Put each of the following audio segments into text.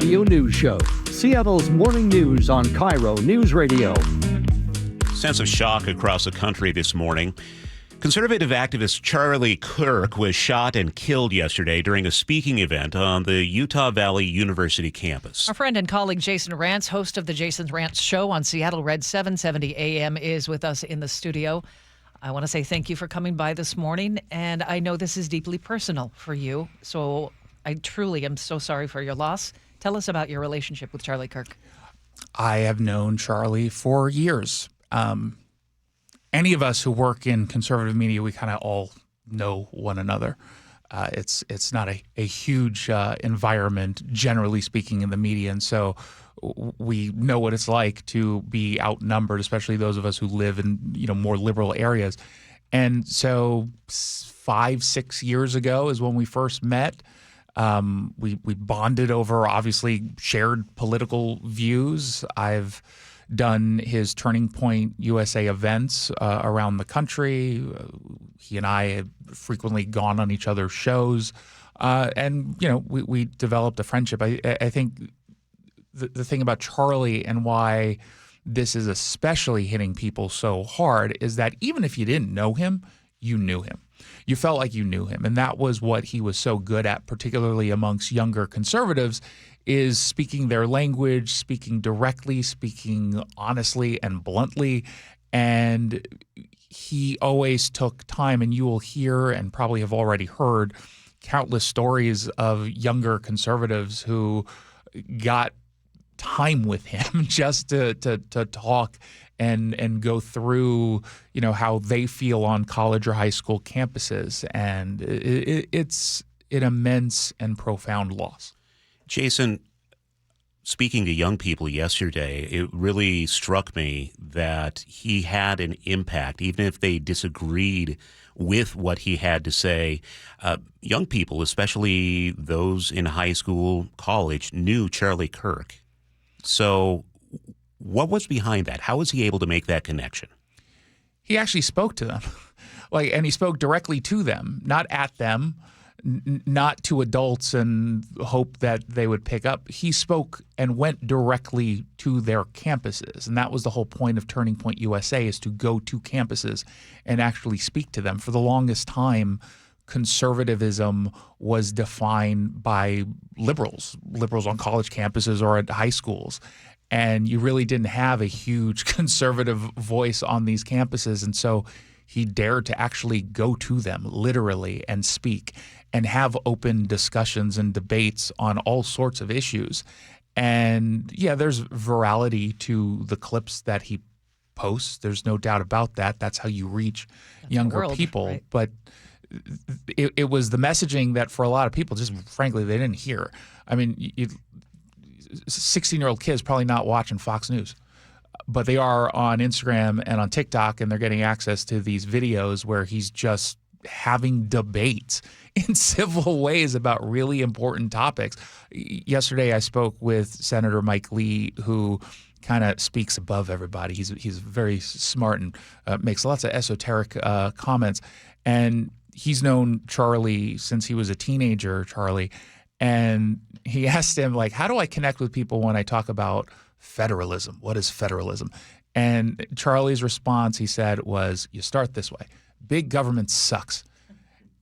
KIRO News Show, Seattle's morning news on KIRO Newsradio. Sense of shock across the country this morning. Conservative activist Charlie Kirk was shot and killed yesterday during a speaking event on the Utah Valley University campus. Our friend and colleague Jason Rantz, host of the Jason Rantz Show on Seattle Red 770 AM, is with us in the studio. I want to say thank you for coming by this morning, and I know this is deeply personal for you, so I truly am so sorry for your loss. Tell us about your relationship with Charlie Kirk. I have known Charlie for years. Any of us who work in conservative media, we kind of all know one another. It's not a huge environment, generally speaking, in the media, and so we know what it's like to be outnumbered, especially those of us who live in more liberal areas. And so 5-6 years ago is when we first met. We bonded over obviously shared political views. I've done his Turning Point USA events around the country. He and I have frequently gone on each other's shows, and we developed a friendship. I think the thing about Charlie and why this is especially hitting people so hard is that even if you didn't know him, you knew him. You felt like you knew him, and that was what he was so good at, particularly amongst younger conservatives, is speaking their language, speaking directly, speaking honestly and bluntly. And he always took time, and you will hear and probably have already heard countless stories of younger conservatives who got time with him just to talk and go through how they feel on college or high school campuses, and it's an immense and profound loss. Jason, speaking to young people yesterday, it really struck me that he had an impact, even if they disagreed with what he had to say. Young people, especially those in high school, college, knew Charlie Kirk. So what was behind that? How was he able to make that connection? He actually spoke to them, and he spoke directly to them, not at them, not to adults and hope that they would pick up. He spoke and went directly to their campuses, and that was the whole point of Turning Point USA, is to go to campuses and actually speak to them. For the longest time, conservatism was defined by liberals on college campuses or at high schools. And you really didn't have a huge conservative voice on these campuses. And so he dared to actually go to them literally and speak and have open discussions and debates on all sorts of issues. And yeah, there's virality to the clips that he posts. There's no doubt about that. That's how you reach younger people. Right? But it was the messaging that for a lot of people, just frankly, they didn't hear. I mean, 16-year-old kids probably not watching Fox News, but they are on Instagram and on TikTok, and they're getting access to these videos where he's just having debates in civil ways about really important topics. Yesterday, I spoke with Senator Mike Lee, who kind of speaks above everybody. He's very smart and makes lots of esoteric comments, and he's known Charlie since he was a teenager, Charlie, and he asked him, how do I connect with people when I talk about federalism? What is federalism? And Charlie's response, he said, was, you start this way. Big government sucks.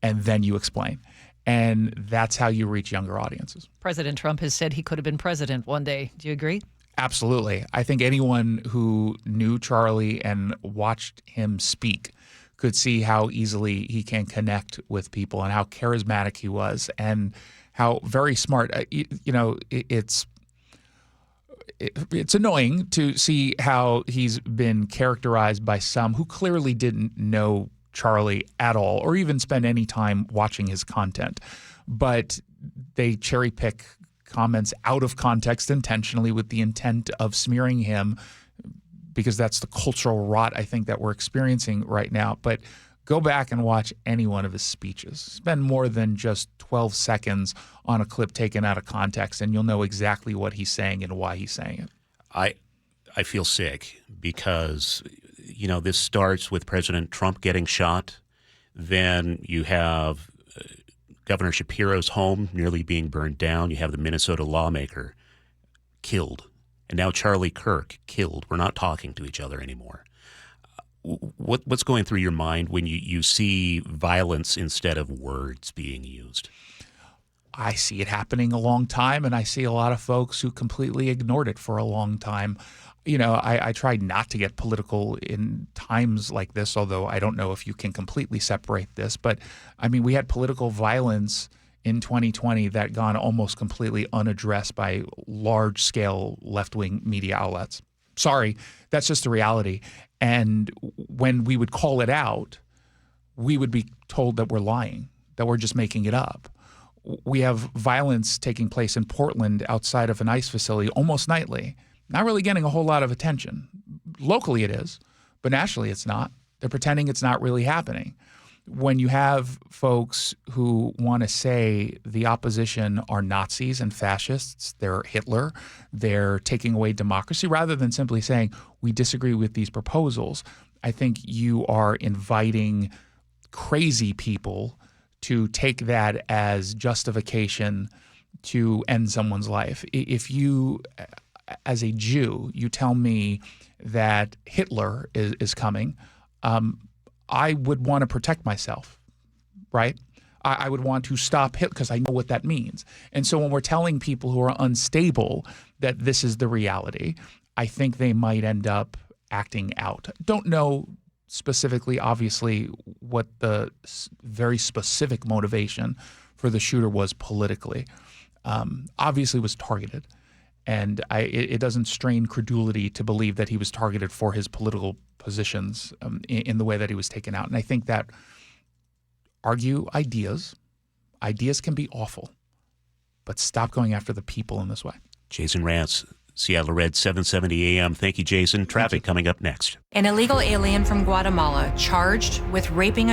And then you explain. And that's how you reach younger audiences. President Trump has said he could have been president one day. Do you agree? Absolutely. I think anyone who knew Charlie and watched him speak could see how easily he can connect with people and how charismatic he was and how very smart. It's annoying to see how he's been characterized by some who clearly didn't know Charlie at all or even spend any time watching his content. But they cherry pick comments out of context intentionally with the intent of smearing him, because that's the cultural rot I think that we're experiencing right now. But go back and watch any one of his speeches. Spend more than just 12 seconds on a clip taken out of context, and you'll know exactly what he's saying and why he's saying it. I feel sick because, this starts with President Trump getting shot. Then you have Governor Shapiro's home nearly being burned down. You have the Minnesota lawmaker killed, and now Charlie Kirk killed. We're not talking to each other anymore. What's going through your mind when you see violence instead of words being used? I see it happening a long time, and I see a lot of folks who completely ignored it for a long time. You know, I try not to get political in times like this, although I don't know if you can completely separate this. But, I mean, we had political violence in 2020 that gone almost completely unaddressed by large-scale left-wing media outlets. Sorry, that's just the reality. And when we would call it out, we would be told that we're lying, that we're just making it up. We have violence taking place in Portland outside of an ICE facility almost nightly, not really getting a whole lot of attention. Locally it is, but nationally it's not. They're pretending it's not really happening. When you have folks who want to say the opposition are Nazis and fascists, they're Hitler, they're taking away democracy, rather than simply saying we disagree with these proposals, I think you are inviting crazy people to take that as justification to end someone's life. If you, as a Jew, you tell me that Hitler is coming, I would want to protect myself, right? I would want to stop Hitler because I know what that means. And so when we're telling people who are unstable that this is the reality, I think they might end up acting out. Don't know specifically, obviously, what the very specific motivation for the shooter was politically. Obviously was targeted. And it doesn't strain credulity to believe that he was targeted for his political positions in the way that he was taken out. And I think that argue ideas. Ideas can be awful, but stop going after the people in this way. Jason Rantz, Seattle Red 770 AM. Thank you, Jason. Traffic coming up next. An illegal alien from Guatemala charged with raping a